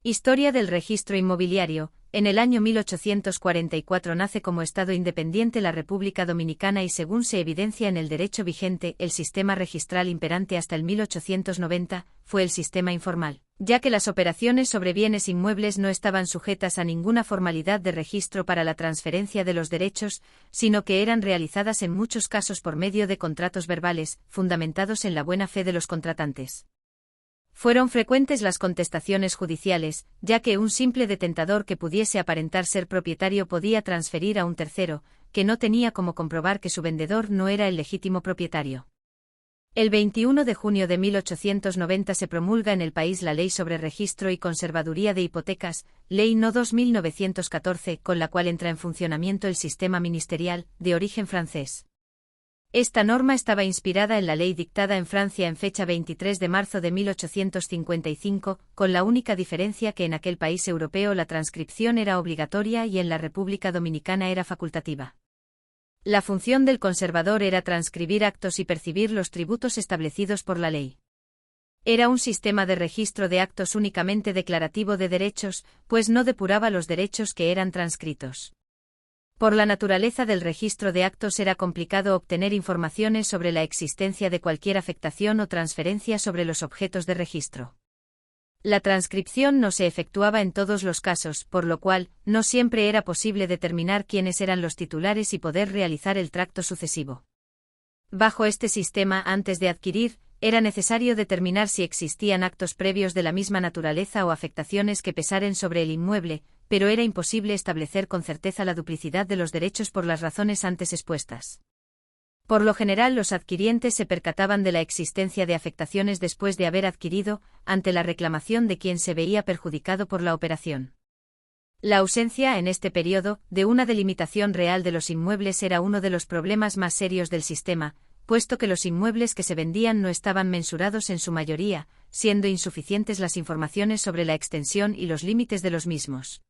Historia del registro inmobiliario. En el año 1844 nace como Estado independiente la República Dominicana y según se evidencia en el derecho vigente, el sistema registral imperante hasta el 1890 fue el sistema informal, ya que las operaciones sobre bienes inmuebles no estaban sujetas a ninguna formalidad de registro para la transferencia de los derechos, sino que eran realizadas en muchos casos por medio de contratos verbales, fundamentados en la buena fe de los contratantes. Fueron frecuentes las contestaciones judiciales, ya que un simple detentador que pudiese aparentar ser propietario podía transferir a un tercero, que no tenía cómo comprobar que su vendedor no era el legítimo propietario. El 21 de junio de 1890 se promulga en el país la Ley sobre Registro y Conservaduría de Hipotecas, Ley No. 2914, con la cual entra en funcionamiento el sistema ministerial, de origen francés. Esta norma estaba inspirada en la ley dictada en Francia en fecha 23 de marzo de 1855, con la única diferencia que en aquel país europeo la transcripción era obligatoria y en la República Dominicana era facultativa. La función del conservador era transcribir actos y percibir los tributos establecidos por la ley. Era un sistema de registro de actos únicamente declarativo de derechos, pues no depuraba los derechos que eran transcritos. Por la naturaleza del registro de actos era complicado obtener informaciones sobre la existencia de cualquier afectación o transferencia sobre los objetos de registro. La transcripción no se efectuaba en todos los casos, por lo cual, no siempre era posible determinar quiénes eran los titulares y poder realizar el tracto sucesivo. Bajo este sistema, antes de adquirir, era necesario determinar si existían actos previos de la misma naturaleza o afectaciones que pesaren sobre el inmueble, pero era imposible establecer con certeza la duplicidad de los derechos por las razones antes expuestas. Por lo general, los adquirientes se percataban de la existencia de afectaciones después de haber adquirido, ante la reclamación de quien se veía perjudicado por la operación. La ausencia, en este periodo, de una delimitación real de los inmuebles era uno de los problemas más serios del sistema, puesto que los inmuebles que se vendían no estaban mensurados en su mayoría, siendo insuficientes las informaciones sobre la extensión y los límites de los mismos.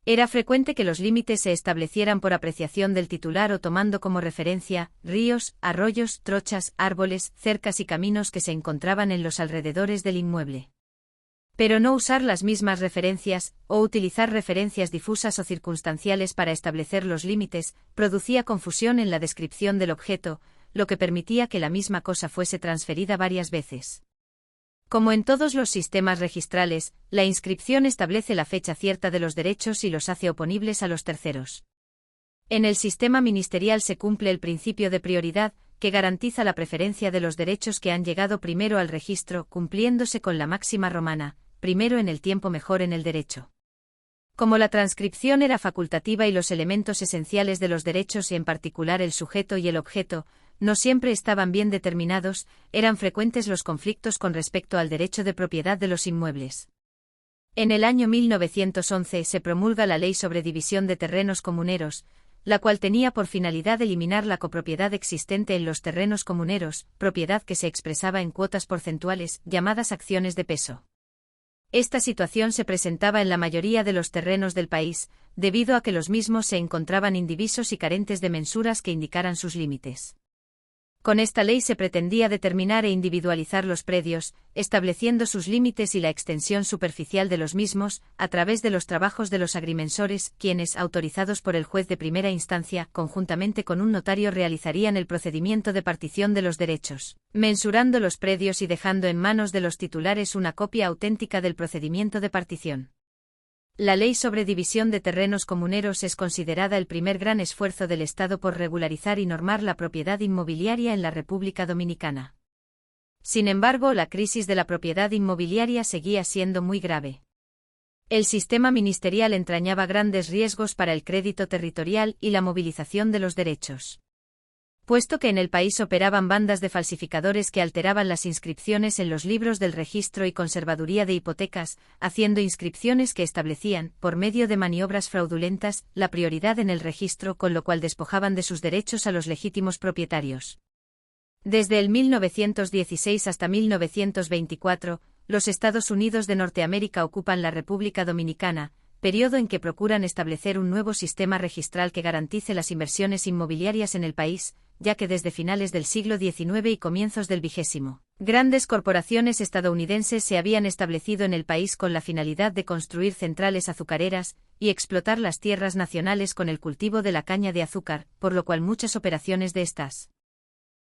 Era frecuente que los límites se establecieran por apreciación del titular o tomando como referencia ríos, arroyos, trochas, árboles, cercas y caminos que se encontraban en los alrededores del inmueble. Pero no usar las mismas referencias, o utilizar referencias difusas o circunstanciales para establecer los límites, producía confusión en la descripción del objeto, lo que permitía que la misma cosa fuese transferida varias veces. Como en todos los sistemas registrales, la inscripción establece la fecha cierta de los derechos y los hace oponibles a los terceros. En el sistema ministerial se cumple el principio de prioridad, que garantiza la preferencia de los derechos que han llegado primero al registro, cumpliéndose con la máxima romana, primero en el tiempo mejor en el derecho. Como la transcripción era facultativa y los elementos esenciales de los derechos y en particular el sujeto y el objeto, no siempre estaban bien determinados, eran frecuentes los conflictos con respecto al derecho de propiedad de los inmuebles. En el año 1911 se promulga la Ley sobre División de Terrenos Comuneros, la cual tenía por finalidad eliminar la copropiedad existente en los terrenos comuneros, propiedad que se expresaba en cuotas porcentuales, llamadas acciones de peso. Esta situación se presentaba en la mayoría de los terrenos del país, debido a que los mismos se encontraban indivisos y carentes de mensuras que indicaran sus límites. Con esta ley se pretendía determinar e individualizar los predios, estableciendo sus límites y la extensión superficial de los mismos, a través de los trabajos de los agrimensores, quienes, autorizados por el juez de primera instancia, conjuntamente con un notario realizarían el procedimiento de partición de los derechos, mensurando los predios y dejando en manos de los titulares una copia auténtica del procedimiento de partición. La Ley sobre División de Terrenos Comuneros es considerada el primer gran esfuerzo del Estado por regularizar y normar la propiedad inmobiliaria en la República Dominicana. Sin embargo, la crisis de la propiedad inmobiliaria seguía siendo muy grave. El sistema ministerial entrañaba grandes riesgos para el crédito territorial y la movilización de los derechos. Puesto que en el país operaban bandas de falsificadores que alteraban las inscripciones en los libros del registro y conservaduría de hipotecas, haciendo inscripciones que establecían, por medio de maniobras fraudulentas, la prioridad en el registro, con lo cual despojaban de sus derechos a los legítimos propietarios. Desde el 1916 hasta 1924, los Estados Unidos de Norteamérica ocupan la República Dominicana, periodo en que procuran establecer un nuevo sistema registral que garantice las inversiones inmobiliarias en el país, ya que desde finales del siglo XIX y comienzos del XX Grandes corporaciones estadounidenses se habían establecido en el país con la finalidad de construir centrales azucareras y explotar las tierras nacionales con el cultivo de la caña de azúcar, por lo cual muchas operaciones de estas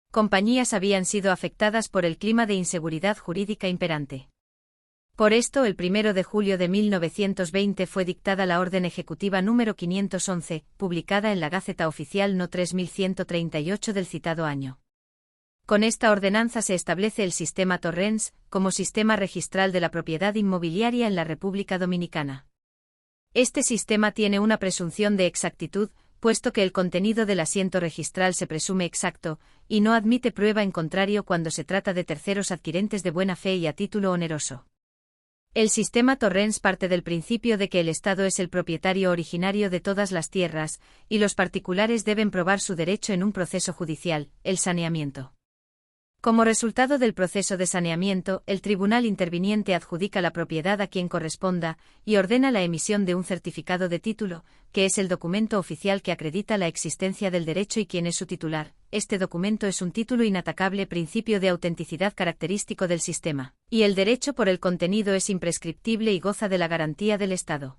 compañías habían sido afectadas por el clima de inseguridad jurídica imperante. Por esto, el 1 de julio de 1920 fue dictada la Orden Ejecutiva número 511, publicada en la Gaceta Oficial No. 3138 del citado año. Con esta ordenanza se establece el sistema Torrens como sistema registral de la propiedad inmobiliaria en la República Dominicana. Este sistema tiene una presunción de exactitud, puesto que el contenido del asiento registral se presume exacto, y no admite prueba en contrario cuando se trata de terceros adquirentes de buena fe y a título oneroso. El sistema Torrens parte del principio de que el Estado es el propietario originario de todas las tierras, y los particulares deben probar su derecho en un proceso judicial, el saneamiento. Como resultado del proceso de saneamiento, el tribunal interviniente adjudica la propiedad a quien corresponda y ordena la emisión de un certificado de título, que es el documento oficial que acredita la existencia del derecho y quién es su titular. Este documento es un título inatacable, principio de autenticidad característico del sistema, y el derecho por el contenido es imprescriptible y goza de la garantía del Estado.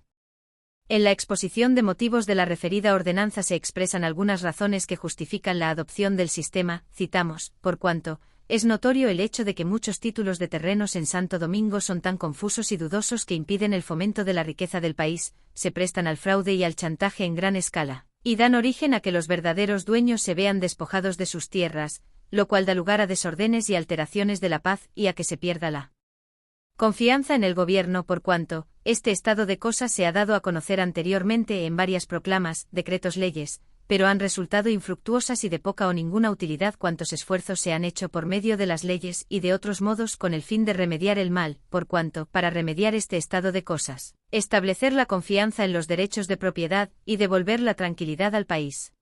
En la exposición de motivos de la referida ordenanza se expresan algunas razones que justifican la adopción del sistema, citamos, por cuanto es notorio el hecho de que muchos títulos de terrenos en Santo Domingo son tan confusos y dudosos que impiden el fomento de la riqueza del país, se prestan al fraude y al chantaje en gran escala, y dan origen a que los verdaderos dueños se vean despojados de sus tierras, lo cual da lugar a desórdenes y alteraciones de la paz y a que se pierda la confianza en el gobierno, por cuanto este estado de cosas se ha dado a conocer anteriormente en varias proclamas, decretos, leyes, pero han resultado infructuosas y de poca o ninguna utilidad cuantos esfuerzos se han hecho por medio de las leyes y de otros modos con el fin de remediar el mal, por cuanto, para remediar este estado de cosas, establecer la confianza en los derechos de propiedad y devolver la tranquilidad al país.